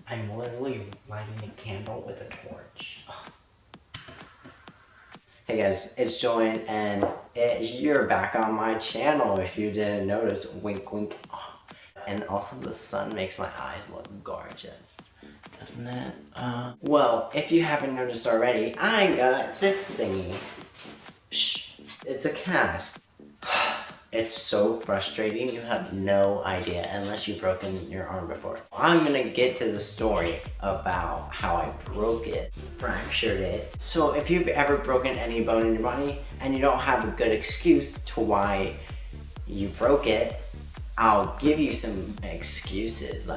I'm literally lighting a candle with a torch. Hey guys, it's Julian, and you're back on my channel if you didn't notice. Wink, wink. And also the sun makes my eyes look gorgeous, doesn't it? Well, if you haven't noticed already, I got this thingy. Shh, it's a cast. It's so frustrating, you have no idea unless you've broken your arm before. I'm gonna get to the story about how I broke it, fractured it. So if you've ever broken any bone in your body and you don't have a good excuse to why you broke it, I'll give you some excuses.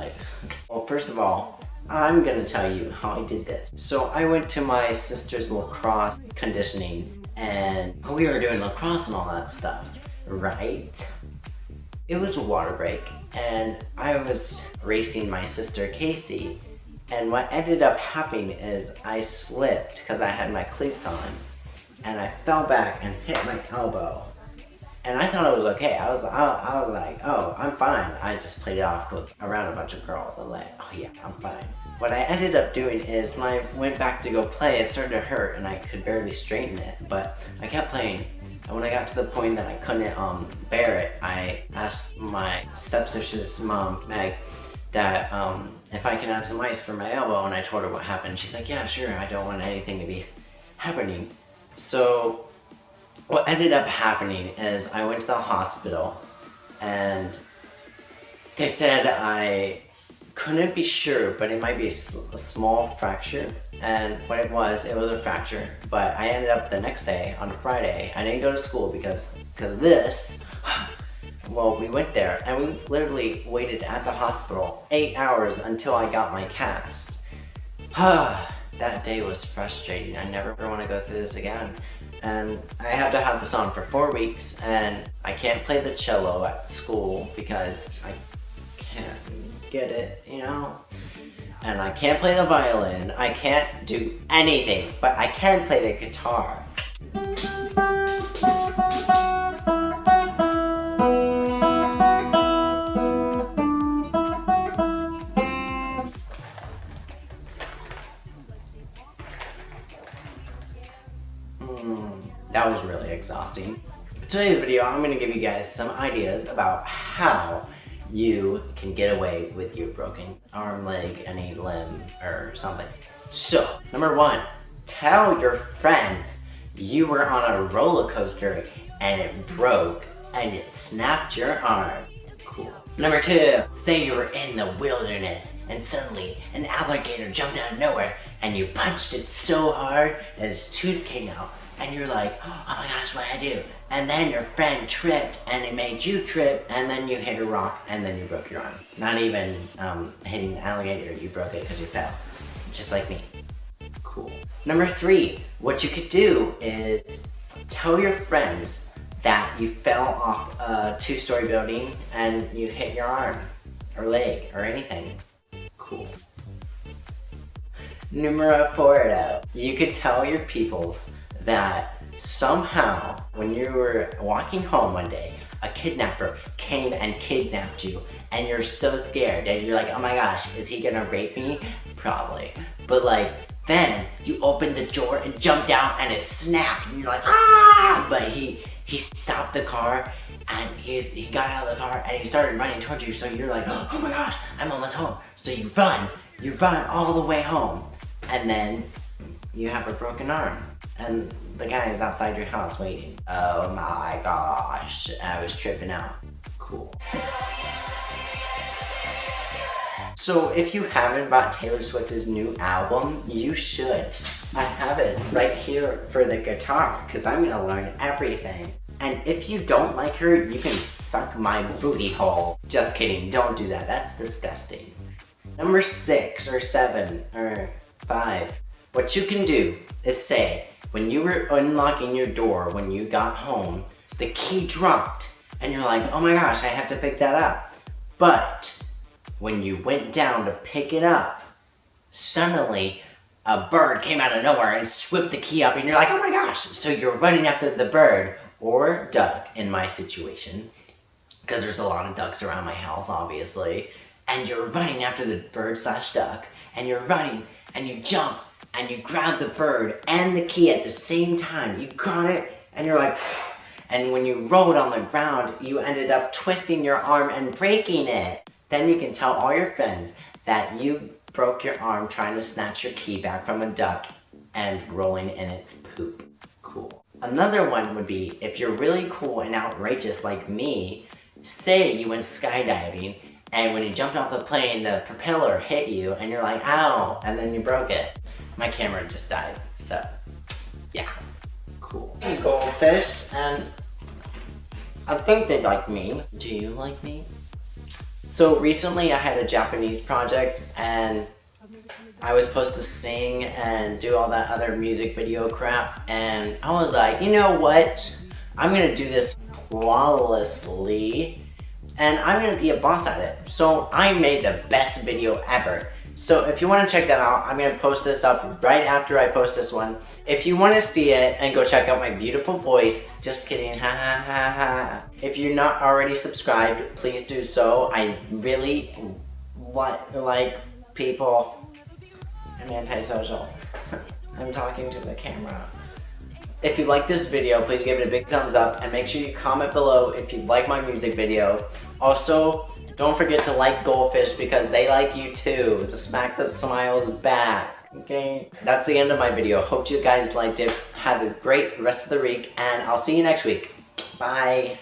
Well, first of all, I'm gonna tell you how I did this. So I went to my sister's lacrosse conditioning and we were doing lacrosse and all that stuff. Right? It was a water break and I was racing my sister Casey, and what ended up happening is I slipped because I had my cleats on and I fell back and hit my elbow, and I thought it was okay. I was like, oh, I'm fine. I just played it off because around a bunch of girls. I'm like, oh yeah, I'm fine. What I ended up doing is when I went back to go play, it started to hurt and I could barely straighten it, but I kept playing. And when I got to the point that I couldn't bear it, I asked my stepsister's mom, Meg, that if I could have some ice for my elbow, and I told her what happened. She's like, yeah, sure, I don't want anything to be happening. So what ended up happening is I went to the hospital and they said I couldn't be sure, but it might be a small fracture. And what it was a fracture. But I ended up the next day, on a Friday, I didn't go to school because of this. Well, we went there and we literally waited at the hospital 8 hours until I got my cast. That day was frustrating. I never want to go through this again. And I had to have this on for 4 weeks, and I can't play the cello at school because I can't get it, you know? And I can't play the violin. I can't do anything, but I can play the guitar. That was really exhausting. In today's video, I'm going to give you guys some ideas about how you can get away with your broken arm, leg, any limb, or something. So, number 1, tell your friends you were on a roller coaster and it broke and it snapped your arm. Cool. Number 2, say you were in the wilderness and suddenly an alligator jumped out of nowhere and you punched it so hard that its tooth came out. And you're like, oh my gosh, what did I do? And then your friend tripped and it made you trip, and then you hit a rock and then you broke your arm. Not even hitting the alligator, you broke it because you fell. Just like me. Cool. Number 3, what you could do is tell your friends that you fell off a 2-story building and you hit your arm or leg or anything. Cool. Numero 4, you could tell your peoples that somehow when you were walking home one day, a kidnapper came and kidnapped you, and you're so scared and you're like, oh my gosh, is he gonna rape me? Probably. But then you opened the door and jumped out and it snapped and you're like, ah! But he stopped the car and he got out of the car and he started running towards you, so you're like, oh my gosh, I'm almost home. So you run all the way home, and then you have a broken arm. And the guy was outside your house waiting. Oh my gosh, I was tripping out. Cool. So if you haven't bought Taylor Swift's new album, you should. I have it right here for the guitar, because I'm gonna learn everything. And if you don't like her, you can suck my booty hole. Just kidding, don't do that, that's disgusting. Number 6 or 7 or 5, what you can do is say, when you were unlocking your door when you got home, the key dropped and you're like, oh my gosh, I have to pick that up. But when you went down to pick it up, suddenly a bird came out of nowhere and swooped the key up and you're like, oh my gosh. So you're running after the bird, or duck in my situation, because there's a lot of ducks around my house obviously, and you're running after the bird/duck and you're running, and you jump, and you grab the bird and the key at the same time. You got it, and you're like, and when you rolled on the ground, you ended up twisting your arm and breaking it. Then you can tell all your friends that you broke your arm trying to snatch your key back from a duck and rolling in its poop. Cool. Another one would be, if you're really cool and outrageous like me, say you went skydiving, and when you jumped off the plane, the propeller hit you, and you're like, ow, and then you broke it. My camera just died, so, yeah. Cool. Hey, goldfish, and I think they like me. Do you like me? So recently I had a Japanese project, and I was supposed to sing and do all that other music video crap, and I was like, you know what? I'm gonna do this flawlessly, and I'm gonna be a boss at it. So I made the best video ever. So if you wanna check that out, I'm gonna post this up right after I post this one. If you wanna see it and go check out my beautiful voice, just kidding, ha ha ha ha. If you're not already subscribed, please do so. I really like people. I'm antisocial. I'm talking to the camera. If you like this video, please give it a big thumbs up and make sure you comment below if you like my music video. Also, don't forget to like Goldfish because they like you too. To smack the smiles back. Okay? That's the end of my video. Hope you guys liked it. Have a great rest of the week, and I'll see you next week. Bye.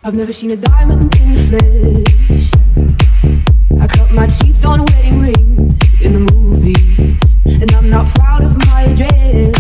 I've never seen a diamond in the flesh. I cut my teeth on wedding rings in the movies, and I'm not proud of my address.